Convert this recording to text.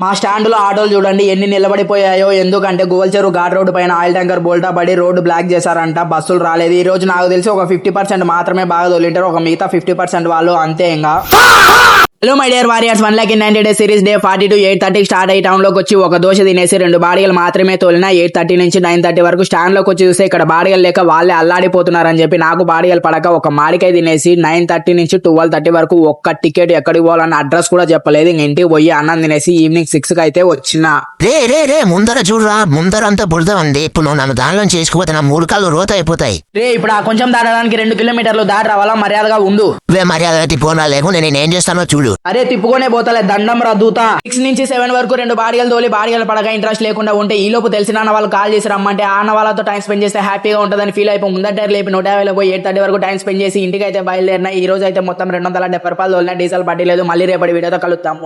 మా స్టాండ్ లో ఆటోలు చూడండి ఎన్ని నిలబడిపోయాయో. ఎందుకంటే గోల్చెరు ఘాట్ రోడ్డు పైన ఆయిల్ ట్యాంకర్ బోల్టా పడి రోడ్డు బ్లాక్ చేశారంట. బస్సులు రాలేదు. ఈ రోజు నాకు తెలిసి ఒక 50% మాత్రమే బాగా తోలింటారు. ఒక మిగతా 50% వాళ్ళు అంతే. ఇంకా hello my dear warriors, 1,90 days series day 42 8:30 start అయ్యి టౌన్ లోకి వచ్చి ఒక దోశ తినేసి 2 బాడిగలు మాత్రమే తోలిన. 8:30 నుంచి 9:30 వరకు స్టాండ్ లోకి వచ్చి చూస్తే ఇక్కడ బాడిగలు లేక వాళ్ళే అల్లాడిపోతున్నారని చెప్పి నాకు బాడిగలు పడక ఒక మాడికాయ తినేసి 9:30 నుంచి 12:30 వరకు ఒక్క టికెట్ ఎక్కడికి పోవాలన్న అడ్రస్ కూడా చెప్పలేదు. ఇంటికి పోయి అన్నం తినేసి ఈవినింగ్ 6 కి అయితే వచ్చిన. రే ముందర చూడరా, ముందరంతా బురద ఉంది. ఇప్పుడు నువ్వు నన్ను దానిలో చేసుకుపోతే నా 3 కాళ్ళు రోత అయిపోతాయి. రే ఇప్పుడు ఆ కొంచెం దాటడానికి 2 కిలోమీటర్లు దాటి రావాలా, మర్యాదగా ఉండు. మర్యాద తిప్పుకోనా లేకుండా నేనేం చేస్తానో చూడు. అరే తిప్పుకొనే పోతలే, దండం రద్దుతా. 6 నుంచి 7 వరకు 2 బాడిగలు తోలి బాడిగలు పడక ఇంట్రెస్ట్ లేకుండా ఉంటే ఈ లోపు తెలిసిన అన్న వాళ్ళు కాల్ చేసి రమ్మంటే ఆ అన్న వాళ్ళతో టైం స్పెండ్ చేస్తే హ్యాపీగా ఉంటుందని ఫీల్ అయిపోయి ముందట లేపి 150 పోయి 8:30 వరకు టైం స్పెండ్ చేసి ఇంటికి అయితే బయలుదేరిన. ఈ రోజు అయితే మొత్తం 270 రూపాయలు తోలిన. డీజిల్ పట్టి లేదు. మళ్ళీ రేపటి వీడియోతో కలుద్దాం.